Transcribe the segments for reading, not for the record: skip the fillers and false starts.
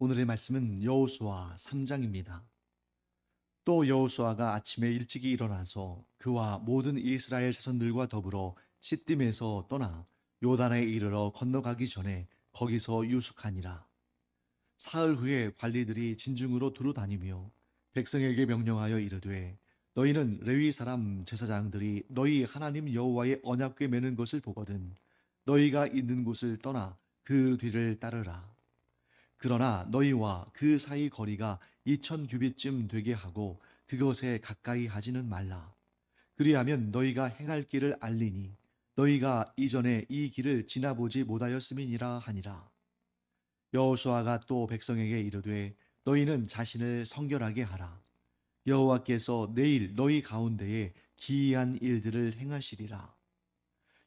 오늘의 말씀은 여호수아 3장입니다. 또 여호수아가 아침에 일찍이 일어나서 그와 모든 이스라엘 자손들과 더불어 시딤에서 떠나 요단에 이르러 건너가기 전에 거기서 유숙하니라. 사흘 후에 관리들이 진중으로 두루 다니며 백성에게 명령하여 이르되 너희는 레위 사람 제사장들이 너희 하나님 여호와의 언약궤 매는 것을 보거든 너희가 있는 곳을 떠나 그 뒤를 따르라. 그러나 너희와 그 사이 거리가 2000규빗쯤 되게 하고 그것에 가까이 하지는 말라. 그리하면 너희가 행할 길을 알리니 너희가 이전에 이 길을 지나보지 못하였음이니라 하니라. 여호수아가 또 백성에게 이르되 너희는 자신을 성결하게 하라. 여호와께서 내일 너희 가운데에 기이한 일들을 행하시리라.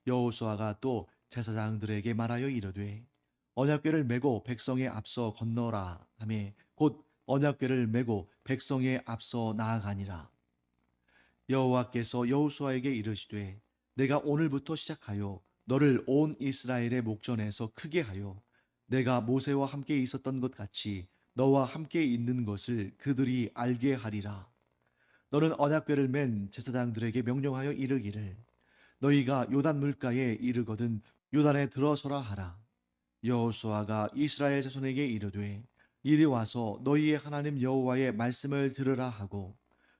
여호수아가 또 제사장들에게 말하여 이르되 언약궤를 메고 백성의 앞서 건너라 하매 곧 언약궤를 메고 백성의 앞서 나아가니라. 여호와께서 여호수아에게 이르시되 내가 오늘부터 시작하여 너를 온 이스라엘의 목전에서 크게 하여 내가 모세와 함께 있었던 것 같이 너와 함께 있는 것을 그들이 알게 하리라. 너는 언약궤를 맨 제사장들에게 명령하여 이르기를 너희가 요단 물가에 이르거든 요단에 들어서라 하라. 여호수아가 이스라엘 자손에게 이르되 이리 와서 너희의 하나님 여호와의 말씀을 들으라 하고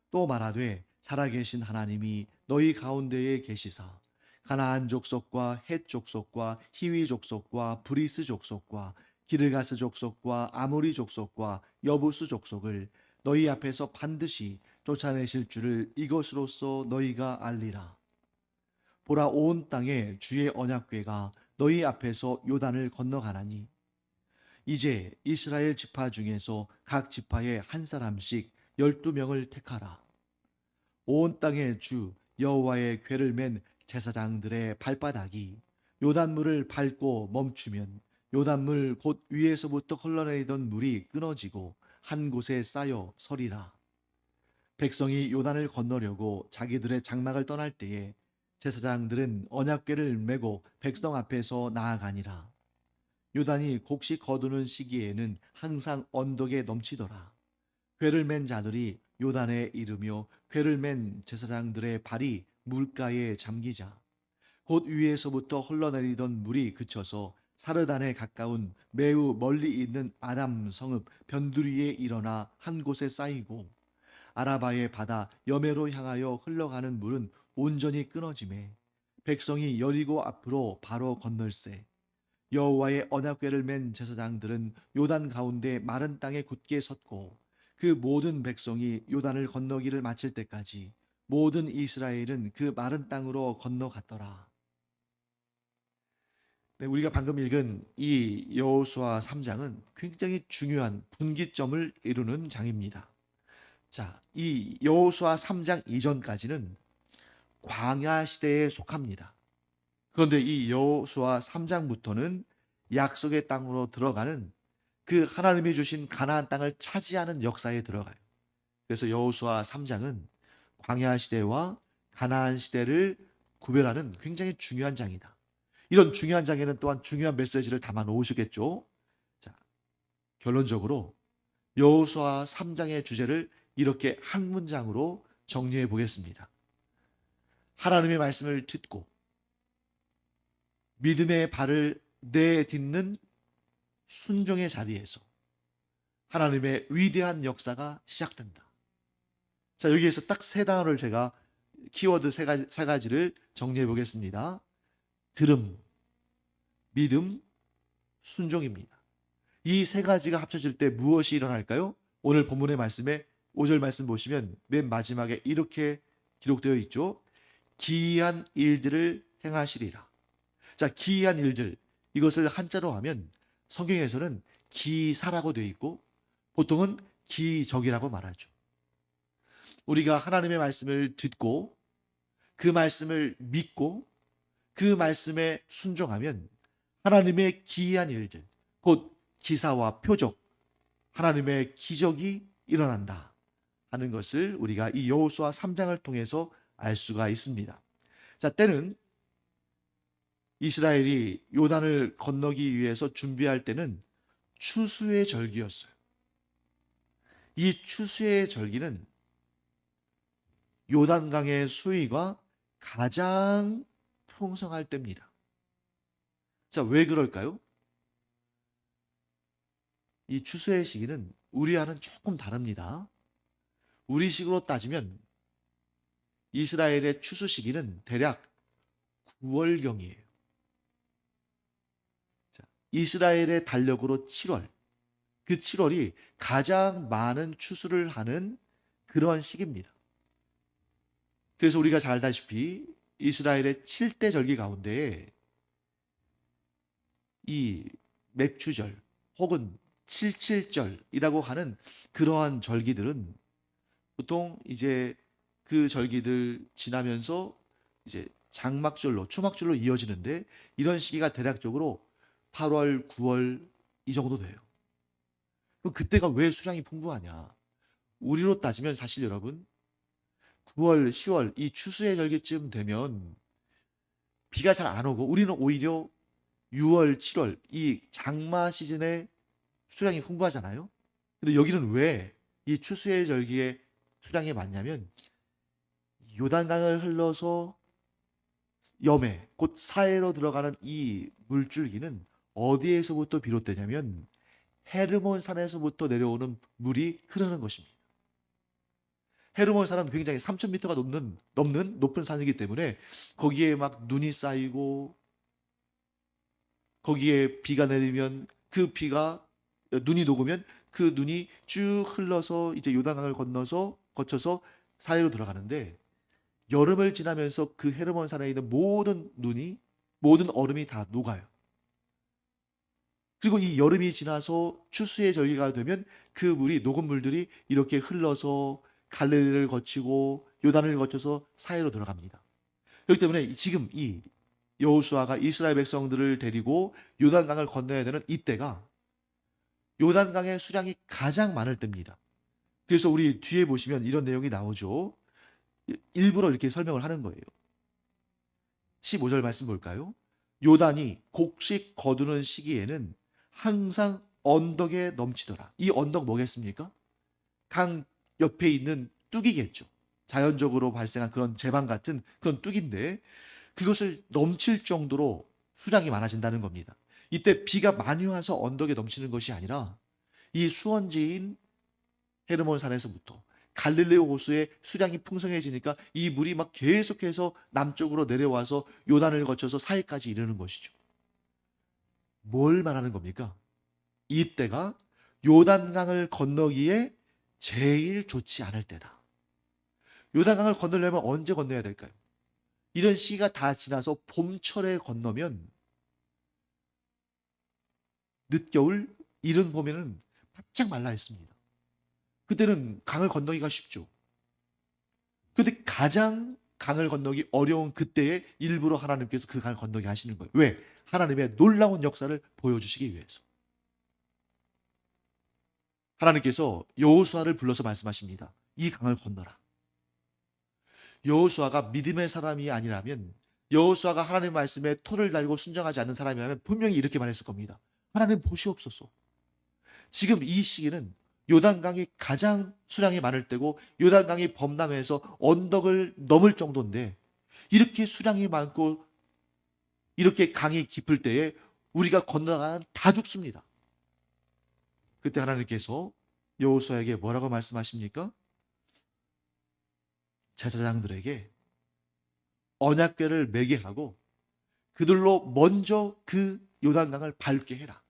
또 말하되 살아계신 하나님이 너희 가운데에 계시사 가나안 족속과 헷 족속과 히위 족속과 브리스 족속과 기르가스 족속과 아모리 족속과 여부스 족속을 너희 앞에서 반드시 쫓아내실 줄을 이것으로써 너희가 알리라. 보라 온 땅에 주의 언약궤가 너희 앞에서 요단을 건너가나니 이제 이스라엘 지파 중에서 각 지파에 한 사람씩 12명을 택하라. 온 땅의 주 여호와의 궤를 맨 제사장들의 발바닥이 요단물을 밟고 멈추면 요단물 곧 위에서부터 흘러내리던 물이 끊어지고 한 곳에 쌓여 서리라. 백성이 요단을 건너려고 자기들의 장막을 떠날 때에 제사장들은 언약궤를 메고 백성 앞에서 나아가니라. 요단이 곡식 거두는 시기에는 항상 언덕에 넘치더라. 궤를 맨 자들이 요단에 이르며 궤를 맨 제사장들의 발이 물가에 잠기자 곧 위에서부터 흘러내리던 물이 그쳐서 사르단에 가까운 매우 멀리 있는 아담 성읍 변두리에 일어나 한 곳에 쌓이고 아라바의 바다 여매로 향하여 흘러가는 물은 온전히 끊어지매 백성이 여리고 앞으로 바로 건널세. 여호와의 언약궤를 맨 제사장들은 요단 가운데 마른 땅에 굳게 섰고 그 모든 백성이 요단을 건너기를 마칠 때까지 모든 이스라엘은 그 마른 땅으로 건너갔더라. 네, 우리가 방금 읽은 이 여호수아 3장은 굉장히 중요한 분기점을 이루는 장입니다. 자, 이 여호수아 3장 이전까지는 광야 시대에 속합니다. 그런데 이 여호수아 3장부터는 약속의 땅으로 들어가는 그 하나님이 주신 가나안 땅을 차지하는 역사에 들어가요. 그래서 여호수아 3장은 광야 시대와 가나안 시대를 구별하는 굉장히 중요한 장이다. 이런 중요한 장에는 또한 중요한 메시지를 담아 놓으시겠죠. 자, 결론적으로 여호수아 3장의 주제를 이렇게 한 문장으로 정리해 보겠습니다. 하나님의 말씀을 듣고 믿음의 발을 내딛는 순종의 자리에서 하나님의 위대한 역사가 시작된다. 자, 여기에서 딱 세 단어를 제가 키워드 세 가지를 정리해 보겠습니다. 들음, 믿음, 순종입니다. 이 세 가지가 합쳐질 때 무엇이 일어날까요? 오늘 본문의 말씀에 5절 말씀 보시면 맨 마지막에 이렇게 기록되어 있죠. 기이한 일들을 행하시리라. 자, 기이한 일들. 이것을 한자로 하면 성경에서는 기사라고 되어 있고 보통은 기적이라고 말하죠. 우리가 하나님의 말씀을 듣고 그 말씀을 믿고 그 말씀에 순종하면 하나님의 기이한 일들, 곧 기사와 표적, 하나님의 기적이 일어난다 하는 것을 우리가 이 여호수아 3장을 통해서 알 수가 있습니다. 자, 때는 이스라엘이 요단을 건너기 위해서 준비할 때는 추수의 절기였어요. 이 추수의 절기는 요단강의 수위가 가장 풍성할 때입니다. 자, 왜 그럴까요? 이 추수의 시기는 우리와는 조금 다릅니다. 우리식으로 따지면 이스라엘의 추수 시기는 대략 9월경이에요. 자, 이스라엘의 달력으로 7월. 그 7월이 가장 많은 추수를 하는 그런 시기입니다. 그래서 우리가 잘 알다시피 이스라엘의 7대 절기 가운데 이 맥추절 혹은 칠칠절이라고 하는 그러한 절기들은 보통 이제 그 절기들 지나면서 이제 장막절로 초막절로 이어지는데 이런 시기가 대략적으로 8월, 9월 이 정도 돼요. 그럼 그때가 왜 수량이 풍부하냐? 우리로 따지면 사실 여러분 9월, 10월 이 추수의 절기쯤 되면 비가 잘 안 오고 우리는 오히려 6월, 7월 이 장마 시즌에 수량이 풍부하잖아요. 근데 여기는 왜 이 추수의 절기에 수량이 많냐면 요단강을 흘러서 염해, 곧 사해로 들어가는 이 물줄기는 어디에서부터 비롯되냐면 헤르몬 산에서부터 내려오는 물이 흐르는 것입니다. 헤르몬 산은 굉장히 3,000m가 넘는 높은 산이기 때문에 거기에 막 눈이 쌓이고 거기에 비가 내리면 그 비가 눈이 녹으면 그 눈이 쭉 흘러서 이제 요단강을 거쳐서 사해로 들어가는데 여름을 지나면서 그 헤르몬 산에 있는 모든 얼음이 다 녹아요. 그리고 이 여름이 지나서 추수의 절기가 되면 그 물이 녹은 물들이 이렇게 흘러서 갈릴리를 거치고 요단을 거쳐서 사해로 들어갑니다. 그렇기 때문에 지금 이 여호수아가 이스라엘 백성들을 데리고 요단강을 건너야 되는 이때가 요단강의 수량이 가장 많을 때입니다. 그래서 우리 뒤에 보시면 이런 내용이 나오죠. 일부러 이렇게 설명을 하는 거예요. 15절 말씀 볼까요? 요단이 곡식 거두는 시기에는 항상 언덕에 넘치더라. 이 언덕 뭐겠습니까? 강 옆에 있는 뚝이겠죠. 자연적으로 발생한 그런 제방 같은 그런 뚝인데 그것을 넘칠 정도로 수량이 많아진다는 겁니다. 이때 비가 많이 와서 언덕에 넘치는 것이 아니라 이 수원지인 헤르몬 산에서부터 갈릴리 호수의 수량이 풍성해지니까 이 물이 막 계속해서 남쪽으로 내려와서 요단을 거쳐서 사해까지 이르는 것이죠. 뭘 말하는 겁니까? 이때가 요단강을 건너기에 제일 좋지 않을 때다. 요단강을 건너려면 언제 건너야 될까요? 이런 시기가 다 지나서 봄철에 건너면 늦겨울, 이른 봄에는 바짝 말라 있습니다. 그때는 강을 건너기가 쉽죠. 근데 가장 강을 건너기 어려운 그때에 일부러 하나님께서 그 강을 건너게 하시는 거예요. 왜? 하나님의 놀라운 역사를 보여주시기 위해서. 하나님께서 여호수아를 불러서 말씀하십니다. 이 강을 건너라. 여호수아가 믿음의 사람이 아니라면, 여호수아가 하나님의 말씀에 토를 달고 순종하지 않는 사람이라면 분명히 이렇게 말했을 겁니다. 하나님 보시옵소서. 지금 이 시기는 요단강이 가장 수량이 많을 때고 요단강이 범람해서 언덕을 넘을 정도인데 이렇게 수량이 많고 이렇게 강이 깊을 때에 우리가 건너가면 다 죽습니다. 그때 하나님께서 여호수아에게 뭐라고 말씀하십니까? 제사장들에게 언약궤를 매게 하고 그들로 먼저 그 요단강을 밟게 해라.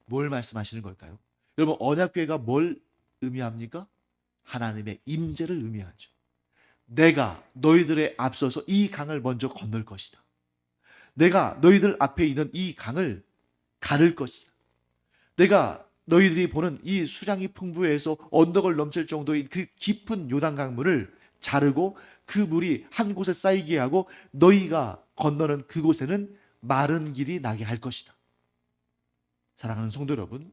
뭘 말씀하시는 걸까요? 여러분, 언약궤가 뭘 의미합니까? 하나님의 임재를 의미하죠. 내가 너희들의 앞서서 이 강을 먼저 건널 것이다. 내가 너희들 앞에 있는 이 강을 가를 것이다. 내가 너희들이 보는 이 수량이 풍부해서 언덕을 넘칠 정도의 그 깊은 요단 강물을 자르고 그 물이 한 곳에 쌓이게 하고 너희가 건너는 그곳에는 마른 길이 나게 할 것이다. 사랑하는 성도 여러분,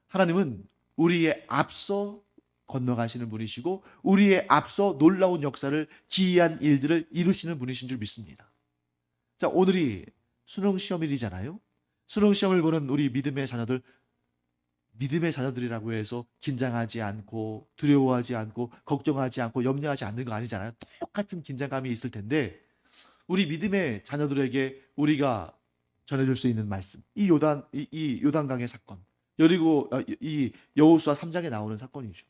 하나님은 우리의 앞서 건너가시는 분이시고 우리의 앞서 놀라운 역사를, 기이한 일들을 이루시는 분이신 줄 믿습니다. 자, 오늘이 수능 시험일이잖아요. 수능 시험을 보는 우리 믿음의 자녀들이라고 해서 긴장하지 않고 두려워하지 않고 걱정하지 않고 염려하지 않는 거 아니잖아요. 똑같은 긴장감이 있을 텐데 우리 믿음의 자녀들에게 우리가 전해줄 수 있는 말씀, 이 요단강의 사건, 그리고 이 여호수아 3장에 나오는 사건이죠.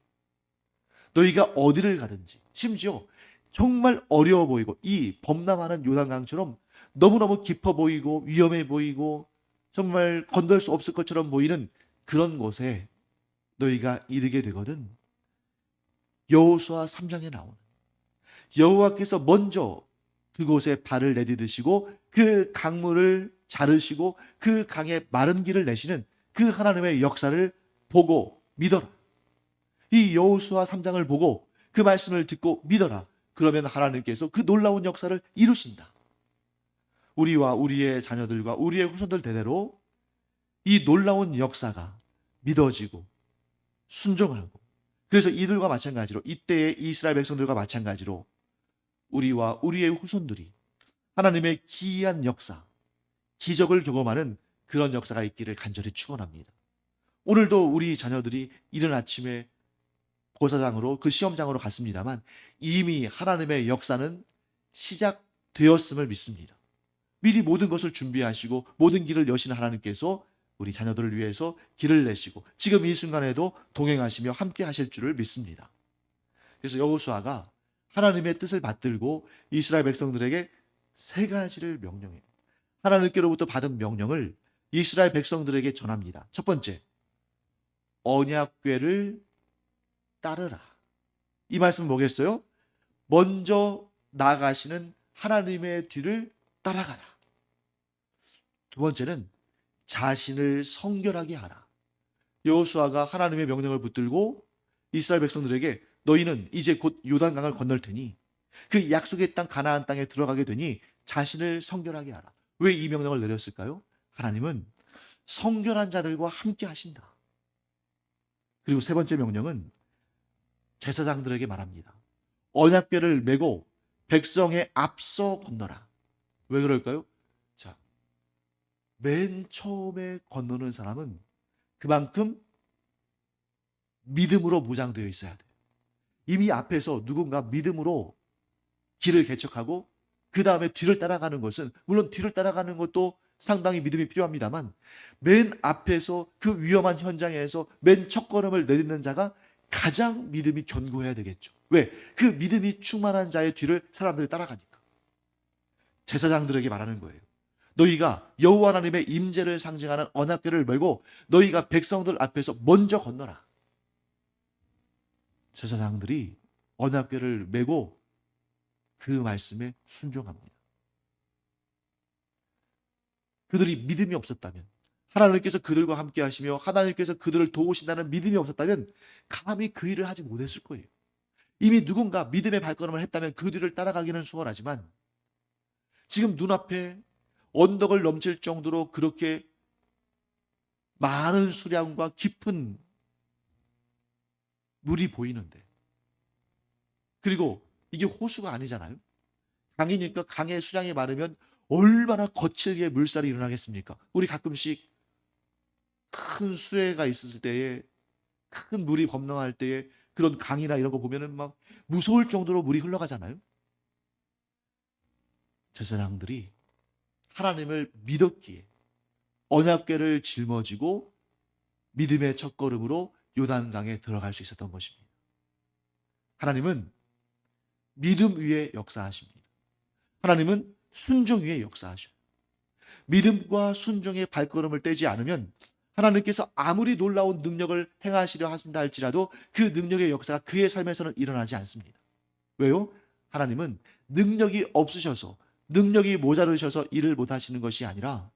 너희가 어디를 가든지, 심지어 정말 어려워 보이고 이 범람하는 요단강처럼 너무너무 깊어 보이고 위험해 보이고 정말 건널 수 없을 것처럼 보이는 그런 곳에 너희가 이르게 되거든. 여호수아 3장에 나오는 여호와께서 먼저 그곳에 발을 내디디시고 그 강물을 자르시고 그 강에 마른 길을 내시는 그 하나님의 역사를 보고 믿어라. 이 여호수아 3장을 보고 그 말씀을 듣고 믿어라. 그러면 하나님께서 그 놀라운 역사를 이루신다. 우리와 우리의 자녀들과 우리의 후손들 대대로 이 놀라운 역사가 믿어지고 순종하고, 그래서 이들과 마찬가지로, 이때의 이스라엘 백성들과 마찬가지로 우리와 우리의 후손들이 하나님의 기이한 역사, 기적을 경험하는 그런 역사가 있기를 간절히 축원합니다. 오늘도 우리 자녀들이 이른 아침에 고사장으로, 그 시험장으로 갔습니다만 이미 하나님의 역사는 시작되었음을 믿습니다. 미리 모든 것을 준비하시고 모든 길을 여시는 하나님께서 우리 자녀들을 위해서 길을 내시고 지금 이 순간에도 동행하시며 함께 하실 줄을 믿습니다. 그래서 여호수아가 하나님의 뜻을 받들고 이스라엘 백성들에게 세 가지를 명령해요. 하나님께로부터 받은 명령을 이스라엘 백성들에게 전합니다. 첫 번째, 언약궤를 따르라. 이 말씀은 뭐겠어요? 먼저 나가시는 하나님의 뒤를 따라가라. 두 번째는 자신을 성결하게 하라. 여호수아가 하나님의 명령을 붙들고 이스라엘 백성들에게 너희는 이제 곧 요단강을 건널 테니 그 약속의 땅 가나안 땅에 들어가게 되니 자신을 성결하게 하라. 왜 이 명령을 내렸을까요? 하나님은 성결한 자들과 함께 하신다. 그리고 세 번째 명령은 제사장들에게 말합니다. 언약궤를 메고 백성의 앞서 건너라. 왜 그럴까요? 자, 맨 처음에 건너는 사람은 그만큼 믿음으로 무장되어 있어야 돼요. 이미 앞에서 누군가 믿음으로 길을 개척하고 그 다음에 뒤를 따라가는 것은, 물론 뒤를 따라가는 것도 상당히 믿음이 필요합니다만 맨 앞에서 그 위험한 현장에서 맨 첫걸음을 내딛는 자가 가장 믿음이 견고해야 되겠죠. 왜? 그 믿음이 충만한 자의 뒤를 사람들이 따라가니까. 제사장들에게 말하는 거예요. 너희가 여호와 하나님의 임재를 상징하는 언약궤를 메고 너희가 백성들 앞에서 먼저 건너라. 제사장들이 언약궤를 메고 그 말씀에 순종합니다. 그들이 믿음이 없었다면, 하나님께서 그들과 함께 하시며 하나님께서 그들을 도우신다는 믿음이 없었다면 감히 그 일을 하지 못했을 거예요. 이미 누군가 믿음의 발걸음을 했다면 그 뒤를 따라가기는 수월하지만 지금 눈앞에 언덕을 넘칠 정도로 그렇게 많은 수량과 깊은 물이 보이는데, 그리고 이게 호수가 아니잖아요. 강이니까 강의 수량이 많으면 얼마나 거칠게 물살이 일어나겠습니까? 우리 가끔씩 큰 수해가 있었을 때에, 큰 물이 범람할 때에 그런 강이나 이런 거 보면은 막 무서울 정도로 물이 흘러가잖아요. 제사장들이 하나님을 믿었기에 언약궤를 짊어지고 믿음의 첫걸음으로 요단강에 들어갈 수 있었던 것입니다. 하나님은 믿음 위에 역사하십니다. 하나님은 순종 위에 역사하셔요. 믿음과 순종의 발걸음을 떼지 않으면 하나님께서 아무리 놀라운 능력을 행하시려 하신다 할지라도 그 능력의 역사가 그의 삶에서는 일어나지 않습니다. 왜요? 하나님은 능력이 없으셔서, 능력이 모자르셔서 일을 못하시는 것이 아니라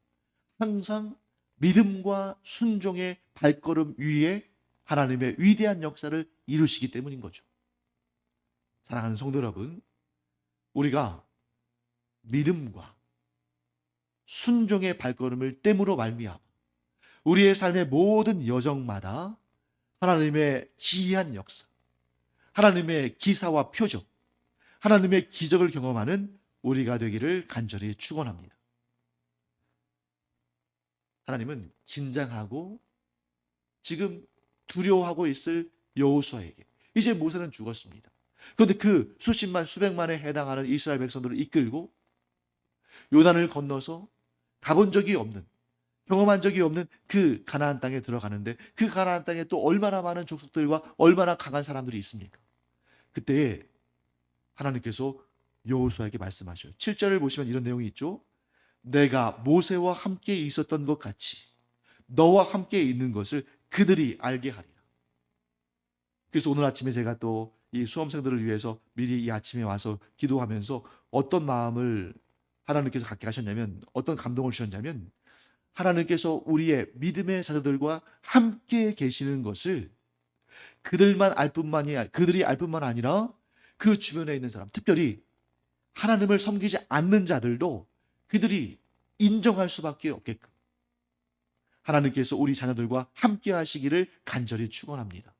항상 믿음과 순종의 발걸음 위에 하나님의 위대한 역사를 이루시기 때문인 거죠. 사랑하는 성도 여러분, 우리가 믿음과 순종의 발걸음을 땜으로 말미암아 우리의 삶의 모든 여정마다 하나님의 기이한 역사, 하나님의 기사와 표적, 하나님의 기적을 경험하는 우리가 되기를 간절히 축원합니다. 하나님은 긴장하고 지금 두려워하고 있을 여호수아에게 이제 모세는 죽었습니다. 그런데 그 수십만 수백만에 해당하는 이스라엘 백성들을 이끌고 요단을 건너서 가본 적이 없는, 경험한 적이 없는 그 가나안 땅에 들어가는데, 그 가나안 땅에 또 얼마나 많은 족속들과 얼마나 강한 사람들이 있습니까? 그때 하나님께서 여호수아에게 말씀하셔요. 7절을 보시면 이런 내용이 있죠. 내가 모세와 함께 있었던 것 같이 너와 함께 있는 것을 그들이 알게 하리라. 그래서 오늘 아침에 제가 또 이 수험생들을 위해서 미리 이 아침에 와서 기도하면서 어떤 마음을 하나님께서 갖게 하셨냐면, 어떤 감동을 주셨냐면, 하나님께서 우리의 믿음의 자녀들과 함께 계시는 것을 그들이 알 뿐만 아니라 그 주변에 있는 사람, 특별히 하나님을 섬기지 않는 자들도 그들이 인정할 수밖에 없게끔 하나님께서 우리 자녀들과 함께 하시기를 간절히 축원합니다.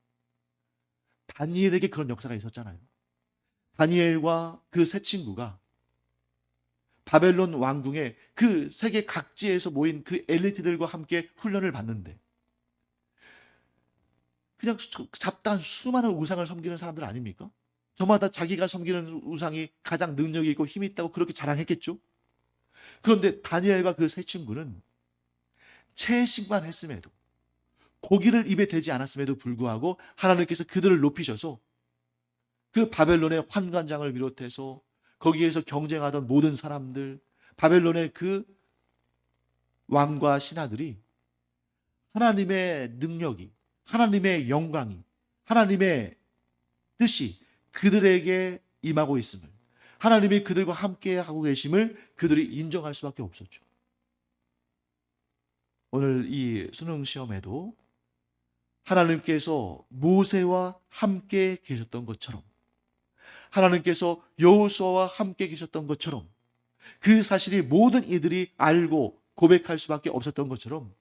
다니엘에게 그런 역사가 있었잖아요. 다니엘과 그 세 친구가 바벨론 왕궁의 그 세계 각지에서 모인 그 엘리트들과 함께 훈련을 받는데, 그냥 잡다한 수많은 우상을 섬기는 사람들 아닙니까? 저마다 자기가 섬기는 우상이 가장 능력이 있고 힘이 있다고 그렇게 자랑했겠죠. 그런데 다니엘과 그 세 친구는 채식만 했음에도, 고기를 입에 대지 않았음에도 불구하고 하나님께서 그들을 높이셔서 그 바벨론의 환관장을 비롯해서 거기에서 경쟁하던 모든 사람들, 바벨론의 그 왕과 신하들이 하나님의 능력이, 하나님의 영광이, 하나님의 뜻이 그들에게 임하고 있음을, 하나님이 그들과 함께 하고 계심을 그들이 인정할 수밖에 없었죠. 오늘 이 수능 시험에도 하나님께서 모세와 함께 계셨던 것처럼, 하나님께서 여호수아와 함께 계셨던 것처럼, 그 사실이 모든 이들이 알고 고백할 수밖에 없었던 것처럼,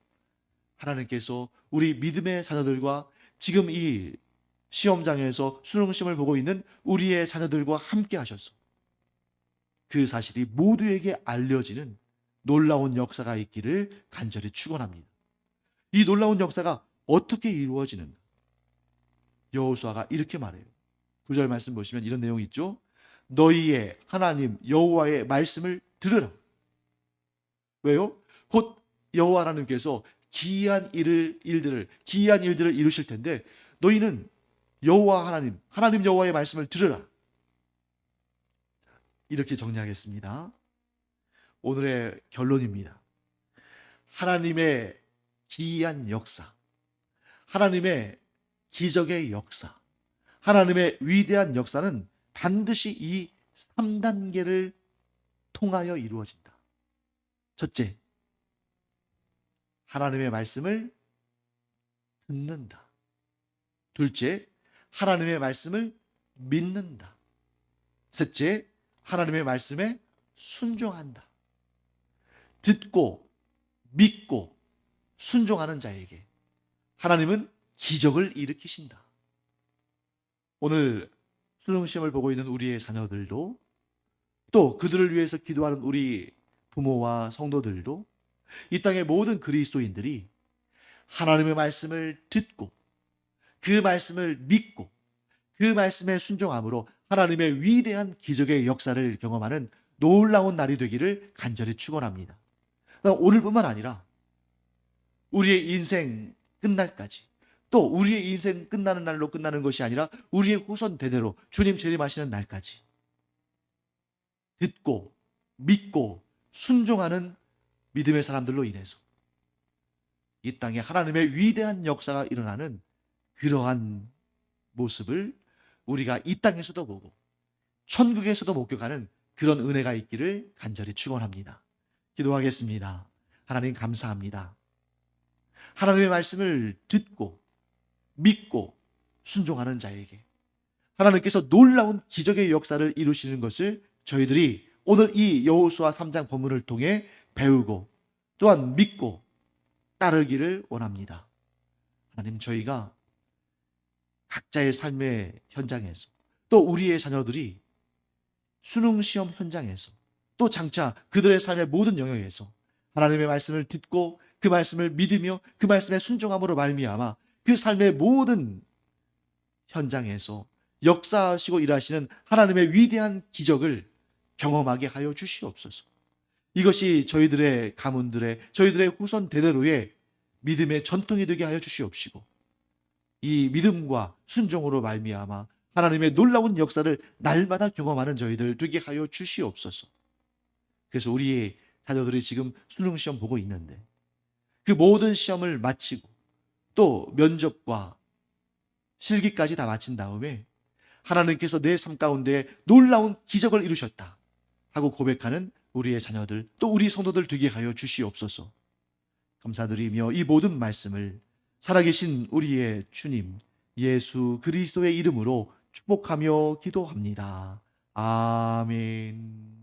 하나님께서 우리 믿음의 자녀들과 지금 이 시험장에서 수능 시험을 보고 있는 우리의 자녀들과 함께 하셔서 그 사실이 모두에게 알려지는 놀라운 역사가 있기를 간절히 축원합니다. 이 놀라운 역사가 어떻게 이루어지는가? 여호수아가 이렇게 말해요. 9절 말씀 보시면 이런 내용이 있죠. 너희의 하나님 여호와의 말씀을 들으라. 왜요? 곧 여호와 하나님께서 기이한 일들을 이루실 텐데, 너희는 여호와 하나님 여호와의 말씀을 들으라. 이렇게 정리하겠습니다. 오늘의 결론입니다. 하나님의 기이한 역사, 하나님의 기적의 역사, 하나님의 위대한 역사는 반드시 이 3단계를 통하여 이루어진다. 첫째, 하나님의 말씀을 듣는다. 둘째, 하나님의 말씀을 믿는다. 셋째, 하나님의 말씀에 순종한다. 듣고 믿고 순종하는 자에게 하나님은 기적을 일으키신다. 오늘 수능 시험을 보고 있는 우리의 자녀들도, 또 그들을 위해서 기도하는 우리 부모와 성도들도, 이 땅의 모든 그리스도인들이 하나님의 말씀을 듣고 그 말씀을 믿고 그 말씀에 순종함으로 하나님의 위대한 기적의 역사를 경험하는 놀라운 날이 되기를 간절히 축원합니다. 오늘뿐만 아니라 우리의 인생 끝날까지, 또 우리의 인생 끝나는 날로 끝나는 것이 아니라 우리의 후손 대대로 주님 재림하시는 날까지 듣고 믿고 순종하는 믿음의 사람들로 인해서 이 땅에 하나님의 위대한 역사가 일어나는 그러한 모습을 우리가 이 땅에서도 보고 천국에서도 목격하는 그런 은혜가 있기를 간절히 축원합니다. 기도하겠습니다. 하나님 감사합니다. 하나님의 말씀을 듣고 믿고 순종하는 자에게 하나님께서 놀라운 기적의 역사를 이루시는 것을 저희들이 오늘 이 여호수아 3장 본문을 통해 배우고 또한 믿고 따르기를 원합니다. 하나님, 저희가 각자의 삶의 현장에서, 또 우리의 자녀들이 수능 시험 현장에서, 또 장차 그들의 삶의 모든 영역에서 하나님의 말씀을 듣고 그 말씀을 믿으며 그 말씀에 순종함으로 말미암아 그 삶의 모든 현장에서 역사하시고 일하시는 하나님의 위대한 기적을 경험하게 하여 주시옵소서. 이것이 저희들의 가문들의, 저희들의 후손 대대로의 믿음의 전통이 되게 하여 주시옵시고, 이 믿음과 순종으로 말미암아 하나님의 놀라운 역사를 날마다 경험하는 저희들 되게 하여 주시옵소서. 그래서 우리의 자녀들이 지금 수능 시험 보고 있는데 그 모든 시험을 마치고 또 면접과 실기까지 다 마친 다음에 하나님께서 내 삶 가운데 놀라운 기적을 이루셨다 하고 고백하는 우리의 자녀들, 또 우리 성도들 되게 하여 주시옵소서. 감사드리며 이 모든 말씀을 살아계신 우리의 주님 예수 그리스도의 이름으로 축복하며 기도합니다. 아멘.